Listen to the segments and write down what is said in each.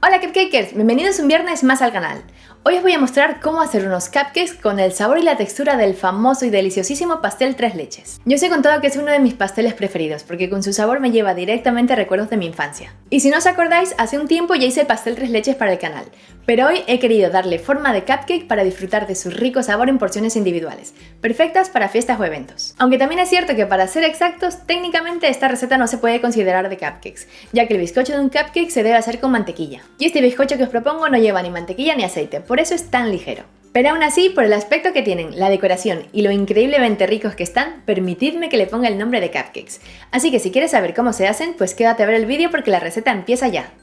Hola Cupcakers, bienvenidos un viernes más al canal. Hoy os voy a mostrar cómo hacer unos cupcakes con el sabor y la textura del famoso y deliciosísimo pastel tres leches. Yo os he contado que es uno de mis pasteles preferidos porque con su sabor me lleva directamente a recuerdos de mi infancia. Y si no os acordáis, hace un tiempo ya hice el pastel tres leches para el canal, pero hoy he querido darle forma de cupcake para disfrutar de su rico sabor en porciones individuales, perfectas para fiestas o eventos. Aunque también es cierto que para ser exactos, técnicamente esta receta no se puede considerar de cupcakes, ya que el bizcocho de un cupcake se debe hacer con mantequilla. Y este bizcocho que os propongo no lleva ni mantequilla ni aceite, por eso es tan ligero. Pero aún así, por el aspecto que tienen, la decoración y lo increíblemente ricos que están, permitidme que le ponga el nombre de cupcakes. Así que si quieres saber cómo se hacen, pues quédate a ver el vídeo porque la receta empieza ya.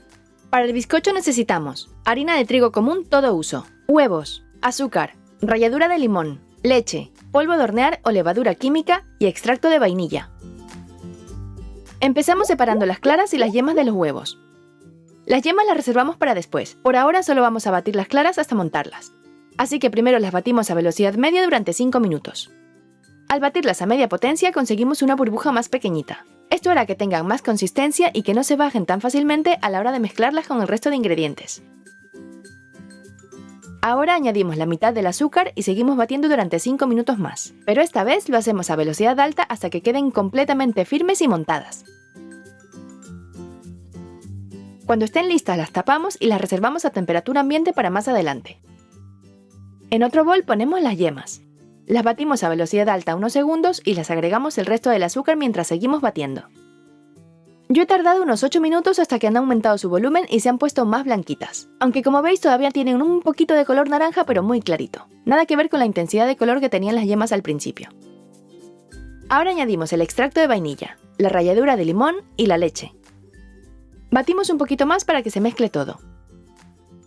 Para el bizcocho necesitamos harina de trigo común todo uso, huevos, azúcar, ralladura de limón, leche, polvo de hornear o levadura química y extracto de vainilla. Empezamos separando las claras y las yemas de los huevos. Las yemas las reservamos para después, por ahora solo vamos a batir las claras hasta montarlas. Así que primero las batimos a velocidad media durante 5 minutos. Al batirlas a media potencia conseguimos una burbuja más pequeñita. Esto hará que tengan más consistencia y que no se bajen tan fácilmente a la hora de mezclarlas con el resto de ingredientes. Ahora añadimos la mitad del azúcar y seguimos batiendo durante 5 minutos más, pero esta vez lo hacemos a velocidad alta hasta que queden completamente firmes y montadas. Cuando estén listas las tapamos y las reservamos a temperatura ambiente para más adelante. En otro bol ponemos las yemas. Las batimos a velocidad alta unos segundos y las agregamos el resto del azúcar mientras seguimos batiendo. Yo he tardado unos 8 minutos hasta que han aumentado su volumen y se han puesto más blanquitas. Aunque como veis todavía tienen un poquito de color naranja pero muy clarito. Nada que ver con la intensidad de color que tenían las yemas al principio. Ahora añadimos el extracto de vainilla, la ralladura de limón y la leche. Batimos un poquito más para que se mezcle todo.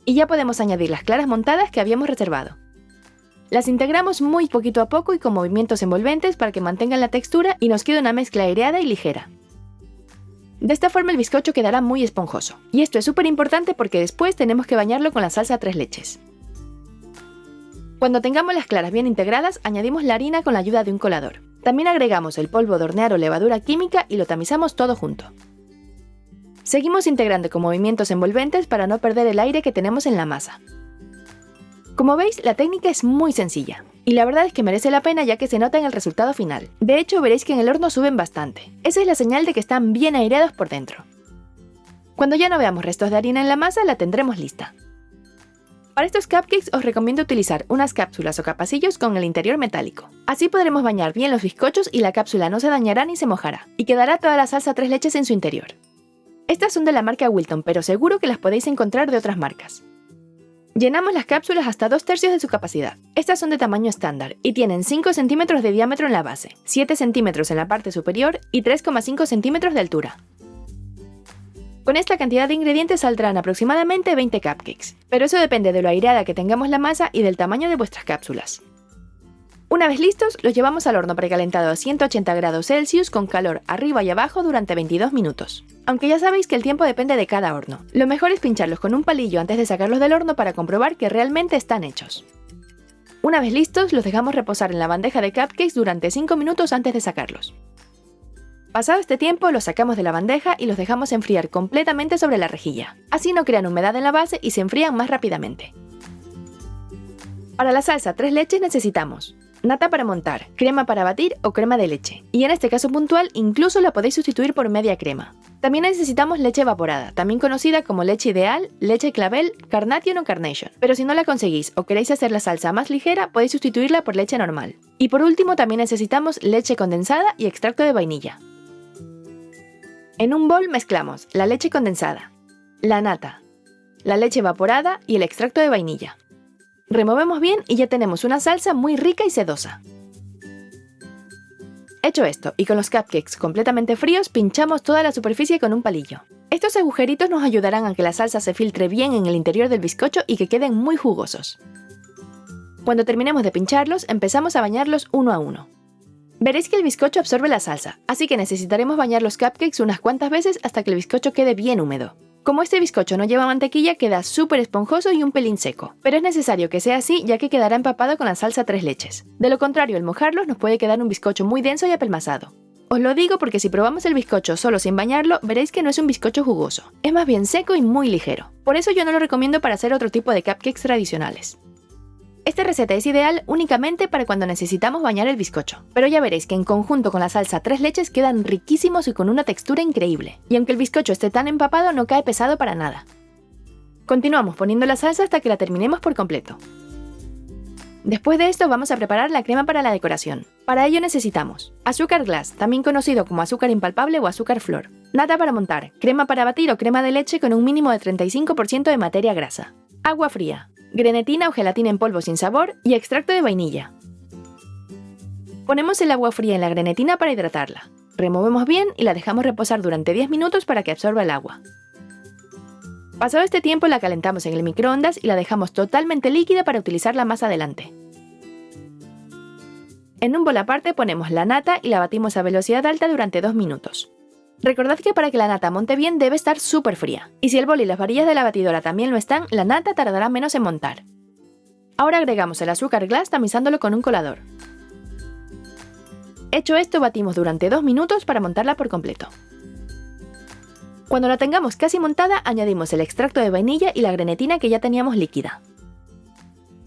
Y ya podemos añadir las claras montadas que habíamos reservado. Las integramos muy poquito a poco y con movimientos envolventes para que mantengan la textura y nos quede una mezcla aireada y ligera. De esta forma el bizcocho quedará muy esponjoso. Y esto es súper importante porque después tenemos que bañarlo con la salsa tres leches. Cuando tengamos las claras bien integradas, añadimos la harina con la ayuda de un colador. También agregamos el polvo de hornear o levadura química y lo tamizamos todo junto. Seguimos integrando con movimientos envolventes para no perder el aire que tenemos en la masa. Como veis, la técnica es muy sencilla. Y la verdad es que merece la pena ya que se nota en el resultado final. De hecho, veréis que en el horno suben bastante. Esa es la señal de que están bien aireados por dentro. Cuando ya no veamos restos de harina en la masa, la tendremos lista. Para estos cupcakes os recomiendo utilizar unas cápsulas o capacillos con el interior metálico. Así podremos bañar bien los bizcochos y la cápsula no se dañará ni se mojará. Y quedará toda la salsa tres leches en su interior. Estas son de la marca Wilton, pero seguro que las podéis encontrar de otras marcas. Llenamos las cápsulas hasta 2/3 de su capacidad. Estas son de tamaño estándar y tienen 5 centímetros de diámetro en la base, 7 centímetros en la parte superior y 3,5 centímetros de altura. Con esta cantidad de ingredientes saldrán aproximadamente 20 cupcakes, pero eso depende de lo aireada que tengamos la masa y del tamaño de vuestras cápsulas. Una vez listos, los llevamos al horno precalentado a 180 grados Celsius con calor arriba y abajo durante 22 minutos. Aunque ya sabéis que el tiempo depende de cada horno. Lo mejor es pincharlos con un palillo antes de sacarlos del horno para comprobar que realmente están hechos. Una vez listos, los dejamos reposar en la bandeja de cupcakes durante 5 minutos antes de sacarlos. Pasado este tiempo, los sacamos de la bandeja y los dejamos enfriar completamente sobre la rejilla. Así no crean humedad en la base y se enfrían más rápidamente. Para la salsa tres leches necesitamos nata para montar, crema para batir o crema de leche. Y en este caso puntual, incluso la podéis sustituir por media crema. También necesitamos leche evaporada, también conocida como leche ideal, leche clavel, carnation o carnation. Pero si no la conseguís o queréis hacer la salsa más ligera, podéis sustituirla por leche normal. Y por último también necesitamos leche condensada y extracto de vainilla. En un bol mezclamos la leche condensada, la nata, la leche evaporada y el extracto de vainilla. Removemos bien y ya tenemos una salsa muy rica y sedosa. Hecho esto, y con los cupcakes completamente fríos, pinchamos toda la superficie con un palillo. Estos agujeritos nos ayudarán a que la salsa se filtre bien en el interior del bizcocho y que queden muy jugosos. Cuando terminemos de pincharlos, empezamos a bañarlos uno a uno. Veréis que el bizcocho absorbe la salsa, así que necesitaremos bañar los cupcakes unas cuantas veces hasta que el bizcocho quede bien húmedo. Como este bizcocho no lleva mantequilla, queda súper esponjoso y un pelín seco, pero es necesario que sea así ya que quedará empapado con la salsa tres leches. De lo contrario, al mojarlos nos puede quedar un bizcocho muy denso y apelmazado. Os lo digo porque si probamos el bizcocho solo sin bañarlo, veréis que no es un bizcocho jugoso. Es más bien seco y muy ligero. Por eso yo no lo recomiendo para hacer otro tipo de cupcakes tradicionales. Esta receta es ideal únicamente para cuando necesitamos bañar el bizcocho, pero ya veréis que en conjunto con la salsa tres leches quedan riquísimos y con una textura increíble. Y aunque el bizcocho esté tan empapado, no cae pesado para nada. Continuamos poniendo la salsa hasta que la terminemos por completo. Después de esto vamos a preparar la crema para la decoración. Para ello necesitamos azúcar glass, también conocido como azúcar impalpable o azúcar flor, nata para montar, crema para batir o crema de leche con un mínimo de 35% de materia grasa, agua fría, grenetina o gelatina en polvo sin sabor y extracto de vainilla. Ponemos el agua fría en la grenetina para hidratarla. Removemos bien y la dejamos reposar durante 10 minutos para que absorba el agua. Pasado este tiempo la calentamos en el microondas y la dejamos totalmente líquida para utilizarla más adelante. En un bol aparte ponemos la nata y la batimos a velocidad alta durante 2 minutos. Recordad que para que la nata monte bien debe estar súper fría, y si el bol y las varillas de la batidora también lo están, la nata tardará menos en montar. Ahora agregamos el azúcar glass tamizándolo con un colador. Hecho esto, batimos durante 2 minutos para montarla por completo. Cuando la tengamos casi montada, añadimos el extracto de vainilla y la grenetina que ya teníamos líquida.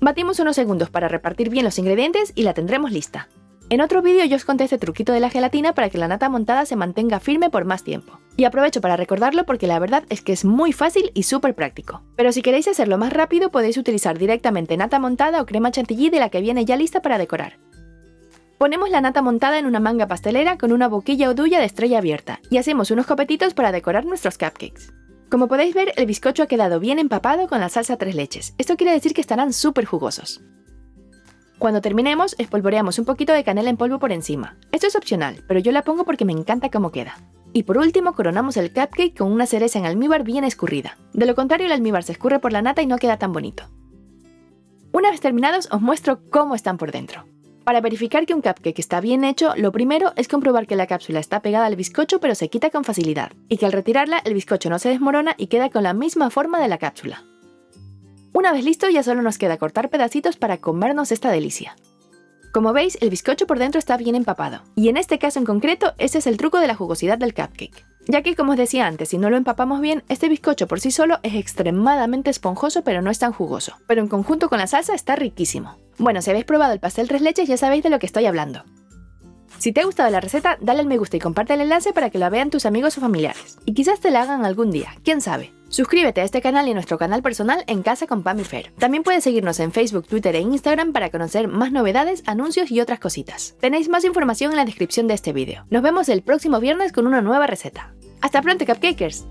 Batimos unos segundos para repartir bien los ingredientes y la tendremos lista. En otro vídeo yo os conté este truquito de la gelatina para que la nata montada se mantenga firme por más tiempo. Y aprovecho para recordarlo porque la verdad es que es muy fácil y súper práctico. Pero si queréis hacerlo más rápido podéis utilizar directamente nata montada o crema chantilly de la que viene ya lista para decorar. Ponemos la nata montada en una manga pastelera con una boquilla o duya de estrella abierta y hacemos unos copetitos para decorar nuestros cupcakes. Como podéis ver, el bizcocho ha quedado bien empapado con la salsa tres leches. Esto quiere decir que estarán súper jugosos. Cuando terminemos, espolvoreamos un poquito de canela en polvo por encima. Esto es opcional, pero yo la pongo porque me encanta cómo queda. Y por último, coronamos el cupcake con una cereza en almíbar bien escurrida. De lo contrario, el almíbar se escurre por la nata y no queda tan bonito. Una vez terminados, os muestro cómo están por dentro. Para verificar que un cupcake está bien hecho, lo primero es comprobar que la cápsula está pegada al bizcocho pero se quita con facilidad, y que al retirarla el bizcocho no se desmorona y queda con la misma forma de la cápsula. Una vez listo, ya solo nos queda cortar pedacitos para comernos esta delicia. Como veis, el bizcocho por dentro está bien empapado, y en este caso en concreto, ese es el truco de la jugosidad del cupcake. Ya que, como os decía antes, si no lo empapamos bien, este bizcocho por sí solo es extremadamente esponjoso pero no es tan jugoso, pero en conjunto con la salsa está riquísimo. Bueno, si habéis probado el pastel tres leches ya sabéis de lo que estoy hablando. Si te ha gustado la receta, dale al me gusta y comparte el enlace para que la vean tus amigos o familiares. Y quizás te la hagan algún día, quién sabe. Suscríbete a este canal y a nuestro canal personal En Casa con Pam y Fer. También puedes seguirnos en Facebook, Twitter e Instagram para conocer más novedades, anuncios y otras cositas. Tenéis más información en la descripción de este vídeo. Nos vemos el próximo viernes con una nueva receta. ¡Hasta pronto, cupcakers!